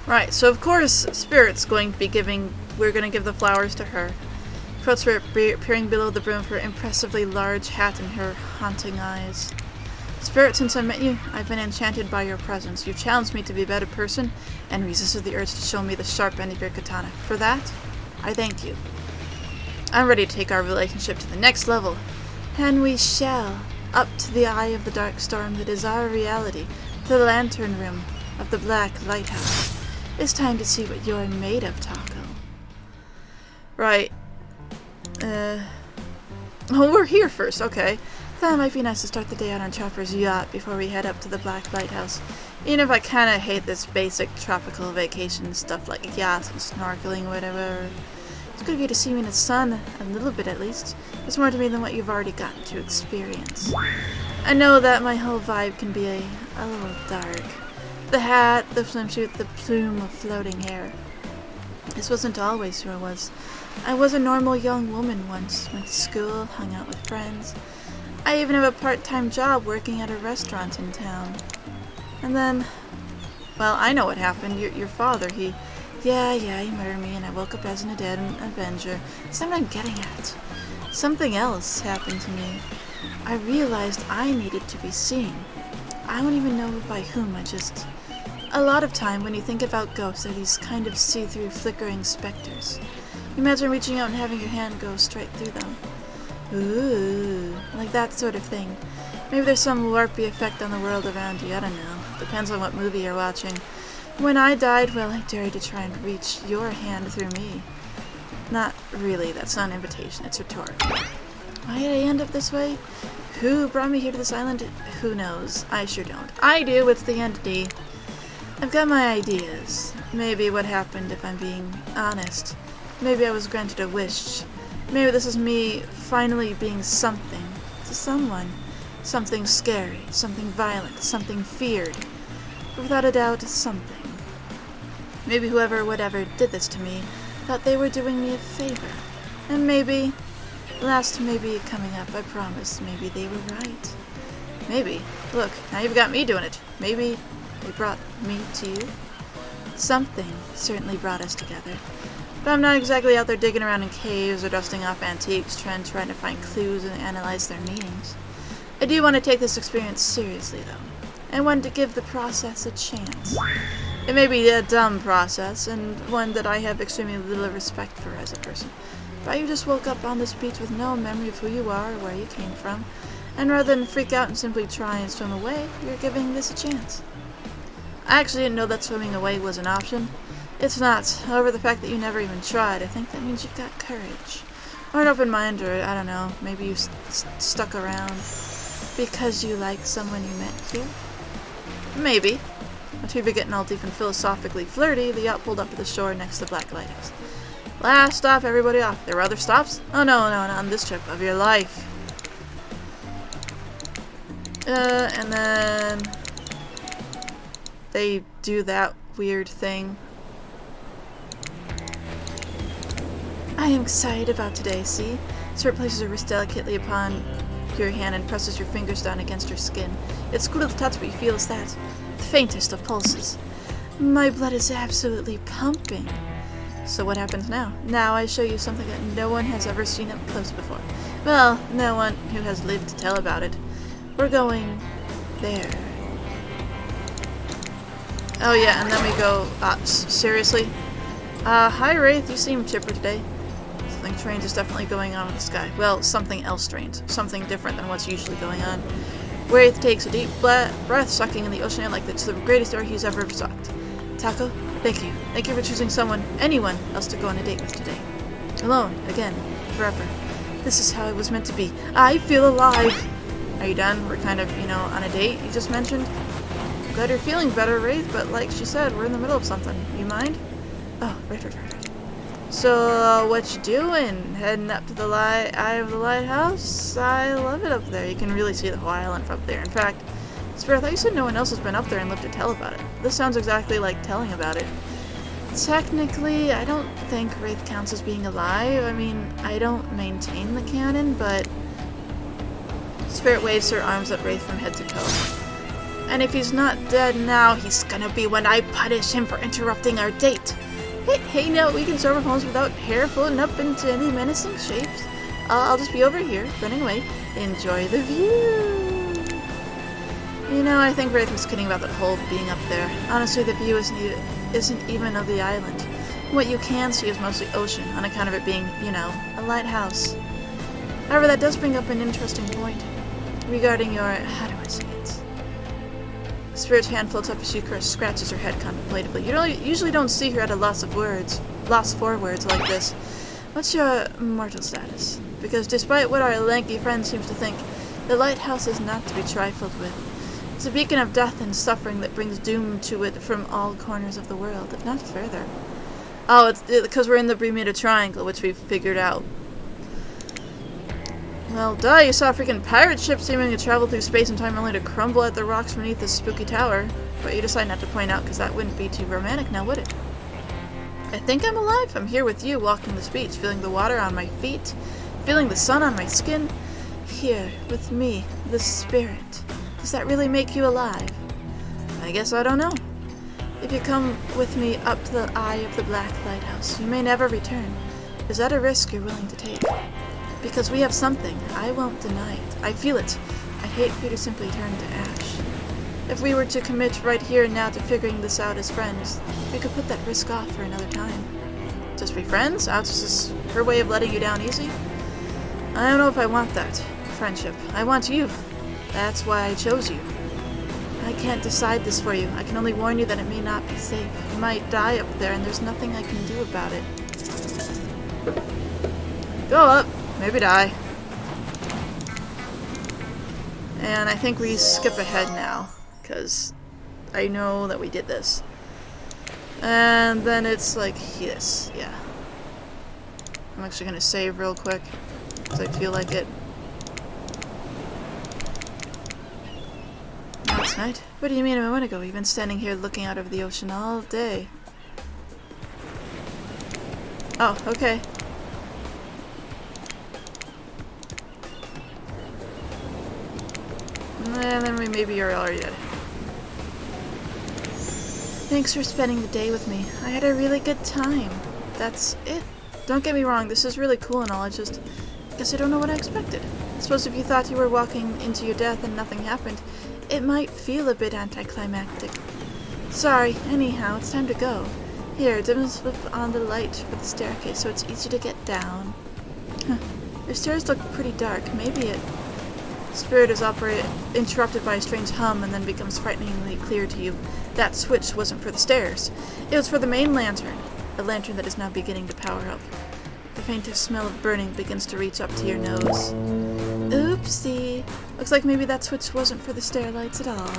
Right, so of course, Spirit's going to be we're going to give the flowers to her. Quote Spirit appearing below the brim of her impressively large hat and her haunting eyes. Spirit, since I met you, I've been enchanted by your presence. You challenged me to be a better person, and resisted the urge to show me the sharp end of your katana. For that, I thank you. I'm ready to take our relationship to the next level, and we shall, up to the eye of the dark storm that is our reality, to the lantern room of the Black Lighthouse. It's time to see what you're made of, Taco. Right. Oh, we're here first, okay. Thought it might be nice to start the day on our Chopper's yacht before we head up to the Black Lighthouse. Even if I kinda hate this basic tropical vacation stuff like yachts and snorkeling or whatever. It's good of you to see me in the sun, a little bit at least. It's more to me than what you've already gotten to experience. I know that my whole vibe can be a little dark. The hat, the swimsuit, the plume of floating hair. This wasn't always who I was. I was a normal young woman once, went to school, hung out with friends. I even have a part-time job working at a restaurant in town. And then, well, I know what happened. Your father, he murdered me and I woke up as an dead avenger. That's not what I'm getting at. Something else happened to me. I realized I needed to be seen. I don't even know by whom, a lot of time when you think about ghosts, they're these kind of see-through, flickering specters. Imagine reaching out and having your hand go straight through them. Ooh, like that sort of thing. Maybe there's some warpy effect on the world around you, I don't know. Depends on what movie you're watching. When I died, well, I dare you to try and reach your hand through me. Not really, that's not an invitation, it's rhetorical. Why did I end up this way? Who brought me here to this island? Who knows? I sure don't. I do, it's the entity. I've got my ideas. Maybe what happened, if I'm being honest. Maybe I was granted a wish. Maybe this is me finally being something to someone. Something scary, something violent, something feared. Without a doubt, something. Maybe whatever did this to me thought they were doing me a favor. And maybe, last maybe coming up, I promise, maybe they were right. Maybe. Look, now you've got me doing it. Maybe they brought me to you. Something certainly brought us together. But I'm not exactly out there digging around in caves or dusting off antiques, trying to find clues and analyze their meanings. I do want to take this experience seriously, though. I want to give the process a chance. It may be a dumb process, and one that I have extremely little respect for as a person. But you just woke up on this beach with no memory of who you are or where you came from, and rather than freak out and simply try and swim away, you're giving this a chance. I actually didn't know that swimming away was an option. It's not. However, the fact that you never even tried, I think that means you've got courage. Or an open mind, or I don't know, maybe you stuck around because you like someone you met here? Maybe. After you've been getting all deep and philosophically flirty, the yacht pulled up to the shore next to the Black Lighthouse. Last stop, everybody off. There were other stops? Oh no, not on this trip of your life. And then they do that weird thing. I am excited about today, see? Spirit places her wrist delicately upon your hand and presses your fingers down against your skin. It's cool to the touch, but you feel it's that. The faintest of pulses. My blood is absolutely pumping. So what happens now? Now I show you something that no one has ever seen up close before. Well, no one who has lived to tell about it. We're going there. Oh yeah, and then we go, seriously? Hi Wraith, you seem chipper today. Something strange is definitely going on with the sky. Well, something else strange. Something different than what's usually going on. Wraith takes a deep breath, sucking in the ocean air like it's the greatest air he's ever sucked. Taco, thank you. Thank you for choosing anyone else to go on a date with today. Alone, again, forever. This is how it was meant to be. I feel alive! Are you done? We're kind of, on a date you just mentioned? Glad you're feeling better, Wraith, but like she said, we're in the middle of something. You mind? Oh, right. So, what you doing? Heading up to the eye of the lighthouse? I love it up there. You can really see the whole island from up there. In fact, Spirit, I thought you said no one else has been up there and lived to tell about it. This sounds exactly like telling about it. Technically, I don't think Wraith counts as being alive. I mean, I don't maintain the canon, but Spirit waves her arms at Wraith from head to toe. And if he's not dead now, he's gonna be when I punish him for interrupting our date. Hey, no, we can solve our homes without hair floating up into any menacing shapes. I'll just be over here, running away. Enjoy the view. You know, I think Wraith was kidding about that whole being up there. Honestly, the view isn't even of the island. What you can see is mostly ocean, on account of it being, you know, a lighthouse. However, that does bring up an interesting point regarding your, how do I say it? Spirit's hand floats up as she scratches her head contemplatively. You usually don't see her at a loss for words like this. What's your mortal status? Because despite what our lanky friend seems to think, the lighthouse is not to be trifled with. It's a beacon of death and suffering that brings doom to it from all corners of the world, if not further. Oh, it's because we're in the Bermuda Triangle, which we've figured out. Well, duh, you saw a freaking pirate ship seeming to travel through space and time only to crumble at the rocks beneath this spooky tower. But you decide not to point out because that wouldn't be too romantic now, would it? I think I'm alive. I'm here with you, walking this beach, feeling the water on my feet, feeling the sun on my skin. Here, with me, the spirit. Does that really make you alive? I guess I don't know. If you come with me up to the eye of the Black Lighthouse, you may never return. Is that a risk you're willing to take? Because we have something. I won't deny it. I feel it. I hate for you to simply turn to ash. If we were to commit right here and now to figuring this out as friends, we could put that risk off for another time. Just be friends? That's just her way of letting you down easy? I don't know if I want that. Friendship. I want you. That's why I chose you. I can't decide this for you. I can only warn you that it may not be safe. You might die up there and there's nothing I can do about it. Go up. Maybe die. And I think we skip ahead now, because I know that we did this. And then it's like this, yeah. I'm actually going to save real quick, because I feel like it. Last night? What do you mean a moment ago? You've been standing here looking out over the ocean all day. Oh, okay. And then maybe you're already dead. Thanks for spending the day with me. I had a really good time. That's it. Don't get me wrong, this is really cool and all, I guess I don't know what I expected. I suppose if you thought you were walking into your death and nothing happened, it might feel a bit anticlimactic. Sorry, anyhow, it's time to go. Here, dim switch on the light for the staircase so it's easy to get down. Your stairs look pretty dark. Maybe it... Spirit is interrupted by a strange hum and then becomes frighteningly clear to you. That switch wasn't for the stairs. It was for the main lantern. A lantern that is now beginning to power up. The faintest smell of burning begins to reach up to your nose. Oopsie. Looks like maybe that switch wasn't for the stair lights at all.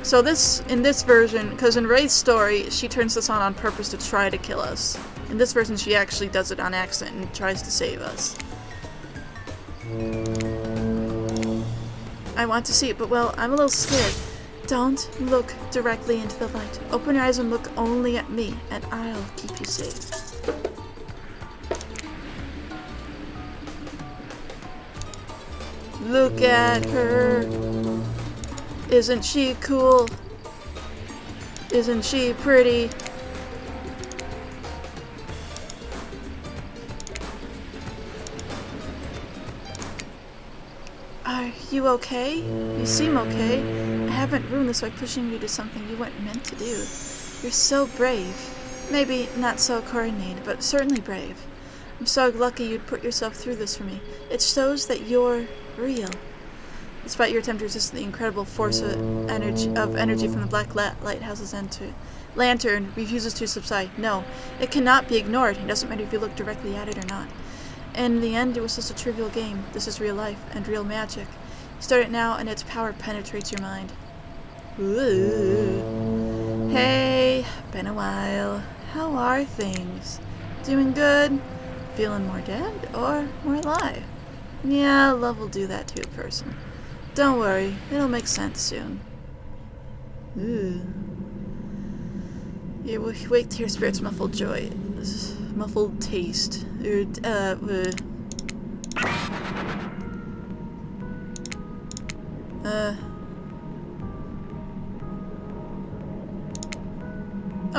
So in this version, because in Ray's story, she turns this on purpose to try to kill us. In this version, she actually does it on accident and tries to save us. I want to see it, but well, I'm a little scared. Don't look directly into the light. Open your eyes and look only at me, and I'll keep you safe. Look at her. Isn't she cool? Isn't she pretty? Are you okay? You seem okay. I haven't ruined this by pushing you to something you weren't meant to do. You're so brave. Maybe not so coordinated, but certainly brave. I'm so lucky you'd put yourself through this for me. It shows that you're real. Despite your attempt to resist the incredible force of energy from the Black Lighthouse's lantern refuses to subside. No, it cannot be ignored. It doesn't matter if you look directly at it or not. In the end, it was just a trivial game. This is real life and real magic. You start it now, and its power penetrates your mind. Ooh. Hey, been a while. How are things? Doing good? Feeling more dead or more alive? Yeah, love will do that to a person. Don't worry, it'll make sense soon. Ooh. You wait to hear Spirit's muffled joy. Muffled taste.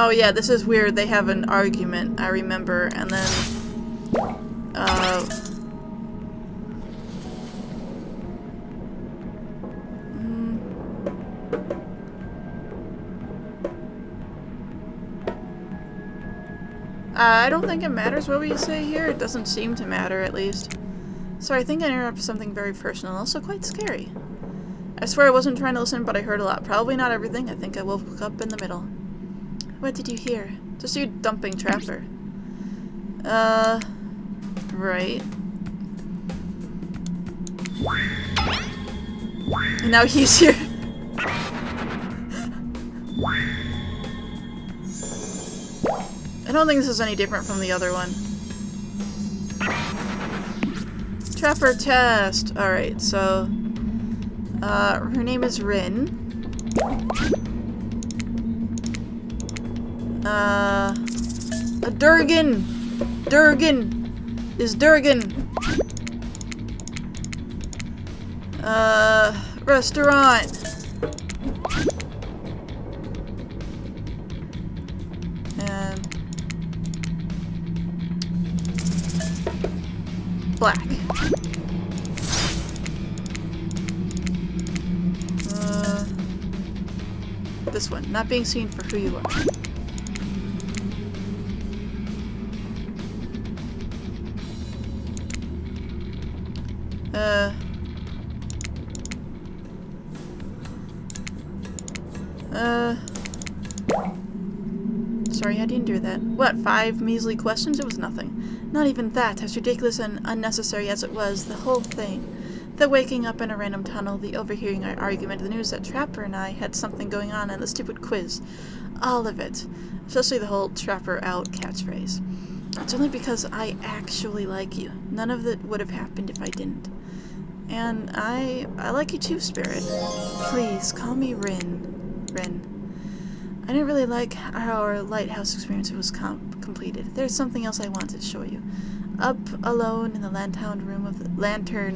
Oh yeah, this is weird. They have an argument, I remember, and then I don't think it matters what we say here. It doesn't seem to matter, at least. Sorry, I think I interrupted something very personal, also quite scary. I swear I wasn't trying to listen, but I heard a lot. Probably not everything. I think I woke up in the middle. What did you hear? Just you dumping Trapper. Right. And now he's here. I don't think this is any different from the other one. Trapper test! Alright, so... her name is Rin. A Durgan! Durgan! Is Durgan! Restaurant! And... black. This one. Not being seen for who you are. Sorry, how do you endure that? What, 5 measly questions? It was nothing. Not even that, as ridiculous and unnecessary as it was, the whole thing. The waking up in a random tunnel, the overhearing our argument, the news that Trapper and I had something going on, and the stupid quiz. All of it. Especially the whole Trapper out catchphrase. It's only because I actually like you. None of it would have happened if I didn't. And I like you too, Spirit. Please, call me Rin. Rin. I didn't really like how our lighthouse experience was completed. There's something else I wanted to show you. Up alone in the Lantern room of the Lantern.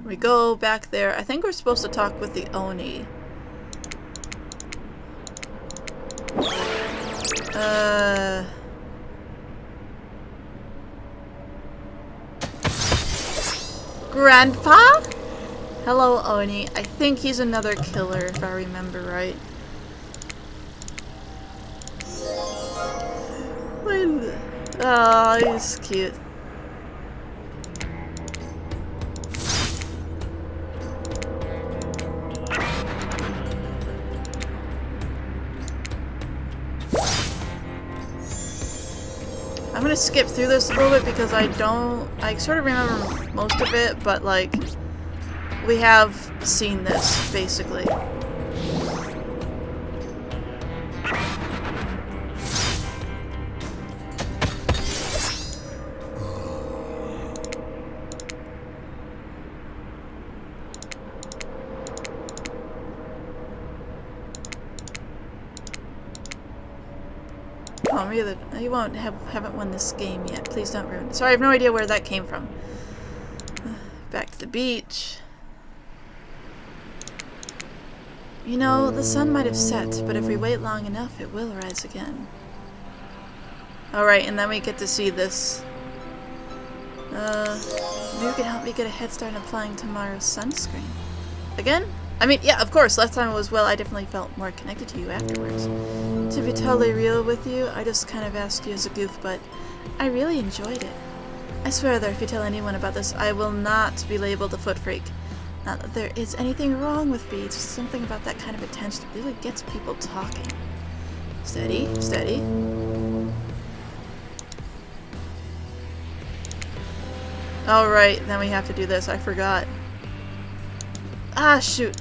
We go back there. I think we're supposed to talk with the Oni. Grandpa? Hello, Oni. I think he's another killer, if I remember right. Oh, he's cute. I'm gonna skip through this a little bit because I sort of remember most of it, but like, we have seen this, basically. Oh, maybe you haven't won this game yet. Please don't ruin it. Sorry, I have no idea where that came from. Back to the beach. You know, the sun might have set, but if we wait long enough, it will rise again. Alright, and then we get to see this. Maybe you can help me get a head start on applying tomorrow's sunscreen. Again? I mean, yeah, of course, last time it was, well, I definitely felt more connected to you afterwards. To be totally real with you, I just kind of asked you as a goof, but I really enjoyed it. I swear that if you tell anyone about this, I will not be labeled a foot freak. Not that there is anything wrong with me, it's just something about that kind of attention that really gets people talking. Steady, steady. Alright, then we have to do this, I forgot. Ah, shoot.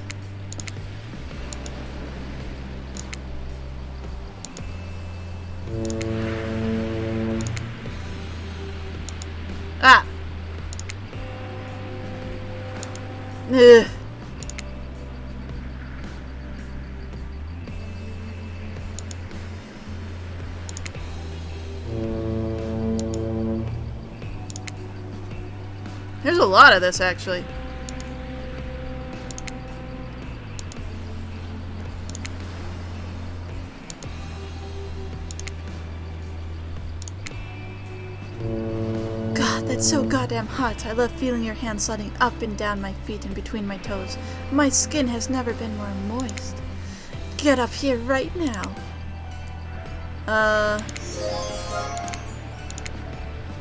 Ah! Ugh. There's a lot of this, actually. That's so goddamn hot. I love feeling your hands sliding up and down my feet and between my toes. My skin has never been more moist. Get up here right now.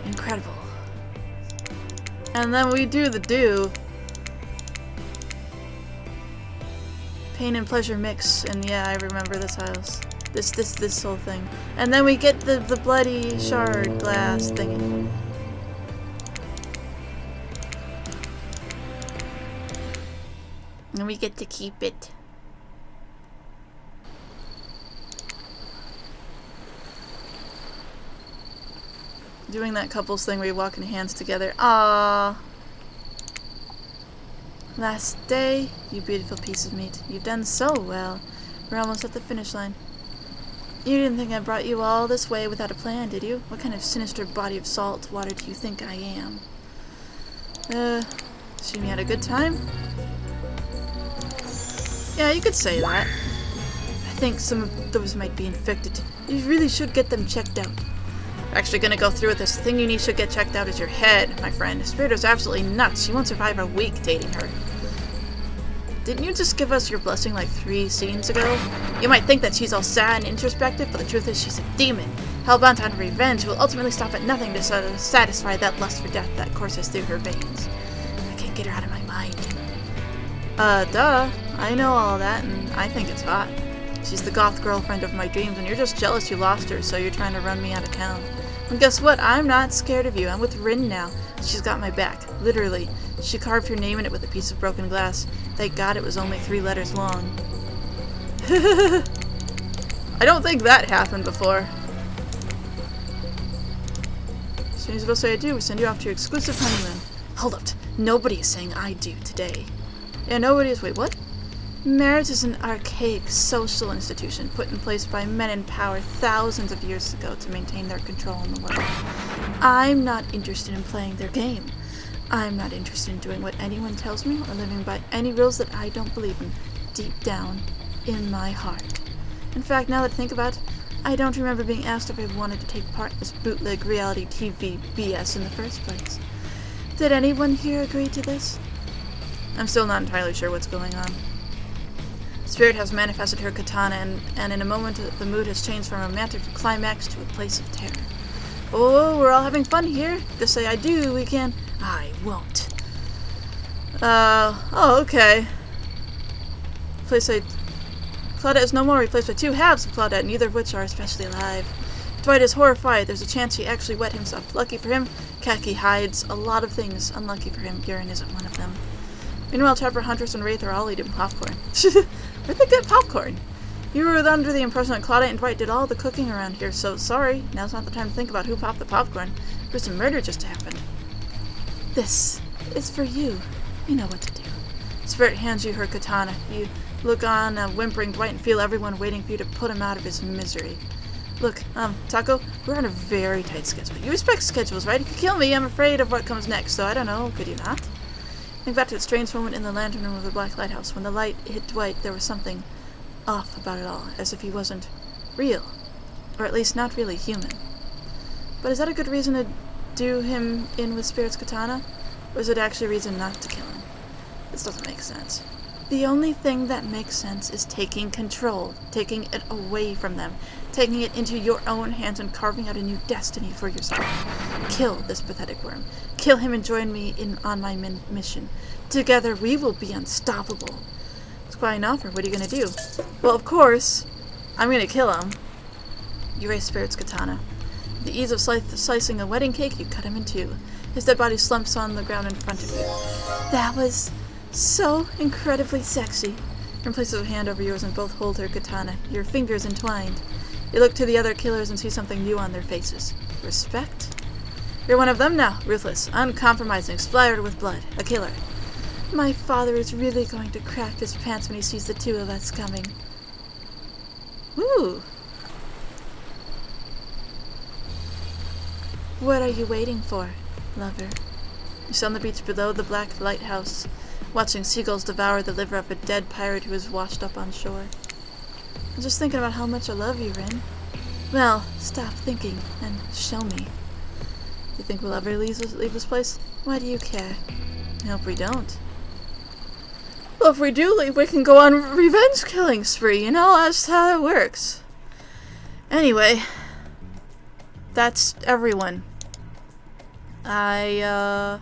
Incredible. And then we do the do. Pain and pleasure mix, and yeah, I remember this house. This whole thing. And then we get the bloody shard glass thingy. And we get to keep it. Doing that couples thing where you walk in hands together. Ah. Last day, you beautiful piece of meat. You've done so well. We're almost at the finish line. You didn't think I brought you all this way without a plan, did you? What kind of sinister body of salt water do you think I am? Assume you had a good time? Yeah, you could say that. I think some of those might be infected. You really should get them checked out. Actually gonna go through with this. The thing you need should get checked out is your head, my friend. Spirit is absolutely nuts. You won't survive a week dating her. Didn't you just give us your blessing like 3 scenes ago? You might think that she's all sad and introspective, but the truth is she's a demon. Hellbound on revenge who will ultimately stop at nothing to satisfy that lust for death that courses through her veins. I can't get her out of my mind. Duh. I know all that, and I think it's hot. She's the goth girlfriend of my dreams, and you're just jealous you lost her, so you're trying to run me out of town. And guess what? I'm not scared of you. I'm with Rin now. She's got my back. Literally. She carved her name in it with a piece of broken glass. Thank God it was only 3 letters long. I don't think that happened before. As soon as you'll say I do, we send you off to your exclusive honeymoon. Hold up. Nobody is saying I do today. Yeah, nobody is. Wait, what? Marriage is an archaic social institution put in place by men in power thousands of years ago to maintain their control in the world. I'm not interested in playing their game. I'm not interested in doing what anyone tells me or living by any rules that I don't believe in deep down in my heart. In fact, now that I think about it, I don't remember being asked if I wanted to take part in this bootleg reality TV BS in the first place. Did anyone here agree to this? I'm still not entirely sure what's going on. Spirit has manifested her katana, and in a moment the mood has changed from romantic climax to a place of terror. Oh, we're all having fun here. To say I do, we can. I won't. Oh, okay. Claudette is no more, replaced by 2 halves of Claudette, neither of which are especially alive. Dwight is horrified. There's a chance he actually wet himself. Lucky for him, Khaki hides a lot of things. Unlucky for him, urine isn't one of them. Meanwhile, Trapper, Huntress, and Wraith are all eating popcorn. Where'd they get popcorn? You were under the impression that Claudette and Dwight did all the cooking around here, so sorry. Now's not the time to think about who popped the popcorn. There's a murder just happened. This is for you. You know what to do. Spirit hands you her katana. You look on, whimpering Dwight, and feel everyone waiting for you to put him out of his misery. Look, Taco, we're on a very tight schedule. You respect schedules, right? If you kill me, I'm afraid of what comes next, so I don't know, could you not? Think back to the strange moment in the lantern room of the Black Lighthouse. When the light hit Dwight, there was something off about it all, as if he wasn't real. Or at least not really human. But is that a good reason to do him in with Spirit's katana? Or is it actually a reason not to kill him? This doesn't make sense. The only thing that makes sense is taking control, taking it away from them, taking it into your own hands and carving out a new destiny for yourself. Kill this pathetic worm. Kill him and join me on my mission. Together we will be unstoppable. It's quite an offer. What are you going to do? Well, of course, I'm going to kill him. You raise Spirit's katana. With the ease of slicing a wedding cake, you cut him in 2. His dead body slumps on the ground in front of you. That was so incredibly sexy. Rin places a hand over yours and both hold her katana, your fingers entwined. You look to the other killers and see something new on their faces. Respect? You're one of them now. Ruthless, uncompromising, splattered with blood. A killer. My father is really going to crack his pants when he sees the 2 of us coming. Ooh. What are you waiting for, lover? You sit on the beach below the Black Lighthouse, watching seagulls devour the liver of a dead pirate who is washed up on shore. I'm just thinking about how much I love you, Rin. Well, stop thinking and show me. You think we'll ever leave this place? Why do you care? I hope we don't. Well, if we do leave, we can go on revenge killing spree, you know? That's how it works. Anyway, that's everyone. I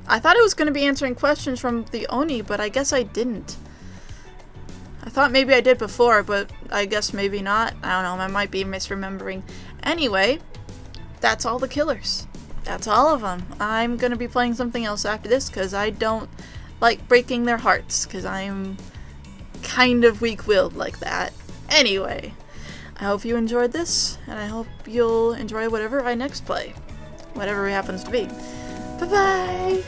thought I was going to be answering questions from the Oni, but I guess I didn't. I thought maybe I did before, but I guess maybe not. I don't know, I might be misremembering. Anyway, that's all the killers. That's all of them. I'm going to be playing something else after this, because I don't like breaking their hearts, because I'm kind of weak-willed like that. Anyway, I hope you enjoyed this, and I hope you'll enjoy whatever I next play. Whatever it happens to be. Bye-bye!